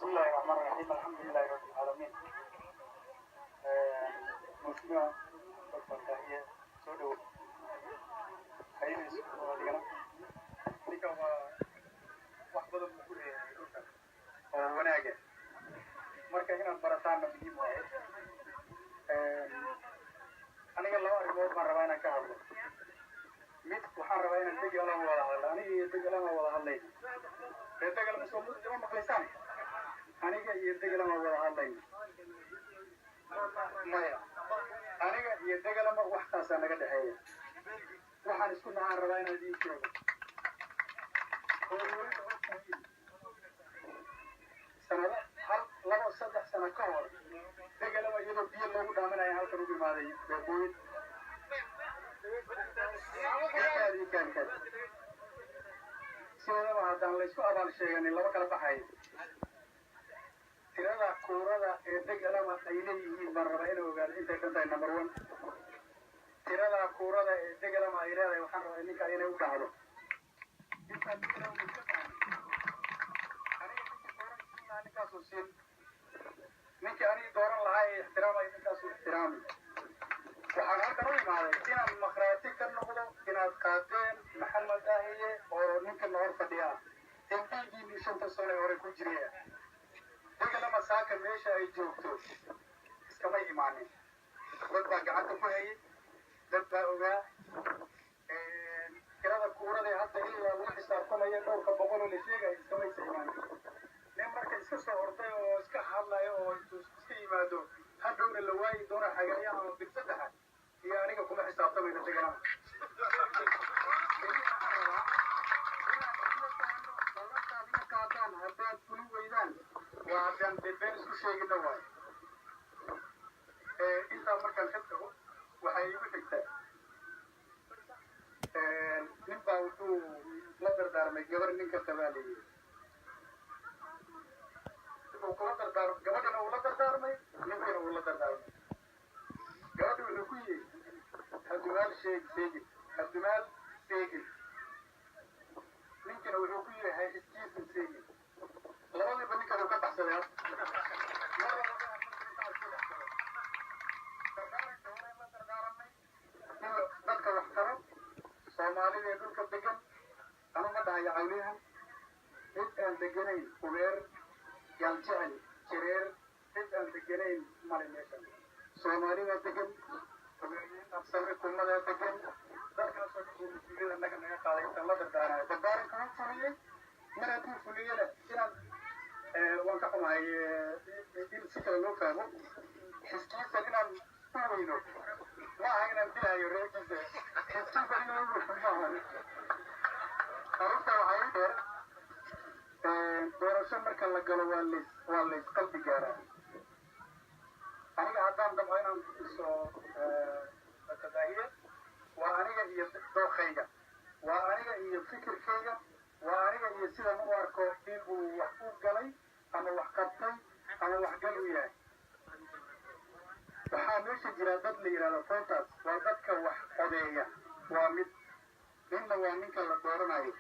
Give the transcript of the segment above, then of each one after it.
بسم الله الرحمن الرحيم الحمد لله رب العالمين مسلمة بالفتاحية سودو حين يسوع علينا نيكا واحد بدل مقول وناجي مركا هنا برتان بيجيب واحد أنا قال له أرجو مرة وانا كهرباء ميت وحر وانا تجي ولا ولا أنا تجي ولا ولا هالليل تجي ولا مسؤول جماعة مخلصان أنا يدقل ما وضع الليل مايا أنا يدقل ما وحنا سنة قد حياة وحنا سكون عن ربعنا دي كذا سنة هل لما صدق سنة كهر دقل ما يدو بيل لو دامنا يهال كروبي ماذا يقول هذه كان كذا سنة ما هذا اللي سو أبغى شيء يعني لما كلا بحاجة tirada kuurada ee degalama ay leeyihiin baan rabaa inuu ogaado intay ka tahay number 1 tirada kuurada ee degalama ay leedahay waxaan rabaa ninka inay u dhacdo ninka ani dooran lahaa ee ixtiraamay ninkaas uu ixtiraamay waxaan halkan u imaaday inaan maqraati ka noqdo inaad qaateen maxamed daahiye oo ninka noor fadhiya intii shanta sano hore ku jiray degalama saaka meesha ay joogto iskama imaanin dad baa gacanta ku hayay dad baa ogaa tirada kuurada hadda ilaa lagu xisaabtamaya dhowrka boqol oo la sheegaya iskamaysa imaanin nin marka iska soo orday oo iska hadlayo oo iska yimaado hadhowna la waayi doona xagaya ama bil saddexa iyo aniga kuma xisaabtamayno degalama haddaad fuli weydaan وعشان بين شيء كده واي انت مركز كده وحيجي تكتب نبقى وتو نقدر دار ما جبر منك تبالي تبقى نقدر دار جبر أنا ولا دار ما نبقى ولا دار جبر ونكوي هالجمال شيء سيجي هالجمال سيجي ممكن ونكوي هاي الشيء سيجي لما يبني كانوا كتح سنة dadka wax taro Soomaalida ee dhulka degan ama ma dhahay cawliyaha cid aan deganayn kubeer yaljecel jireer cid aan deganayn male meeshan Soomaalida degan kubeeriin absare kumada degan dadka soo jeedida naga naga qaaday inta la dardaaranayo dardaaranka uu fuliyay mar hadduu fuliyana inaan waan ka xumahay in si kale loo fahmo xiskiisa inaan u weyno ma aha inaan dilayo reerkiisa xiskiisa inaan u weyno ma aha arrinta waxaa ii dheer doorasho marka la galo waa lays qalbi gaaraa aniga haddaan damco inaan iso tadaahiye waa aniga iyo dookhayga waa aniga iyo fikirkayga waa aniga iyo sidaan u arko in uu wax u galay ama wax qabtay ama wax gal u yahay waxaa meesha jira dad la yidhahdo voters waa dadka wax codeeya waa mid midna waa ninka la dooranayo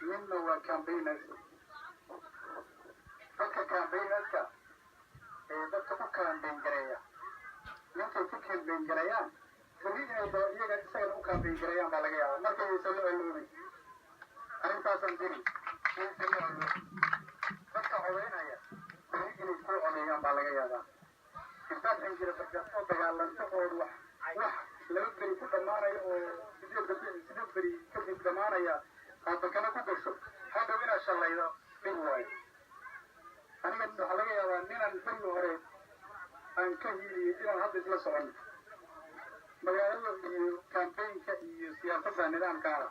midna waa campaigners dadka campaigners-ka ee dadka ku campaign gareeya ninkay ku campaign gareeyaan beri inay iyaga isagana u campaign gareeyaan baa laga yaabaa markay aysan la aloobin arrintaasaan diri aysan la aloobin dadka codeynaya beri inay ku codeeyaan baa laga yaabaa intaad xinjira barjaasoo dagaalanto oo wax laba beri ku dhammaanaya oo sidoo beri kadib dhammaanaya aad bakana ku gasho hadhow inaad shallaydo dhib waayo aniga waxaa laga yaabaa ninaan berigi hore aan ka hiiliyey inaan hadda isla soconno magaalada iyo campaignka iyo siyaasadda nidaamkaana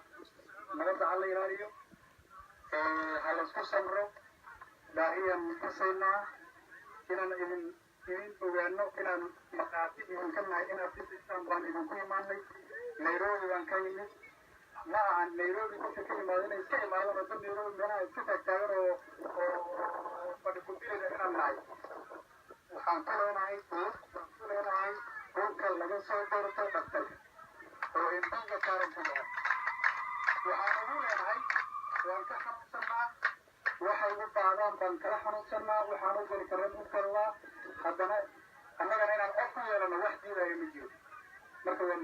nabadda ha la ilaaliyo ha laisku samro daahiyaan xusaynaa inaan idin ogaano inaan maqaati idinka nahay inaad dhisisaan baan idinku imaanay nairobi baan ka yimid ma ahan nairobi dadka ka imaado inay iska imaadaan oo dad nairobi meelaha iska taagtaagan oo fadhi ku-dirida inaan nahay waxaan ku leenahay dhulka laga soo doorto dhaqtarka oo embiga saaran ku yahay waxaan ugu leenahay waan ka xanuunsanaa waxay u baadaan baan kala xanuunsanaa waxaan u geli karran u kallaa haddana annagana inaan qof ku yeelano wax diidaya ma jiro marka waa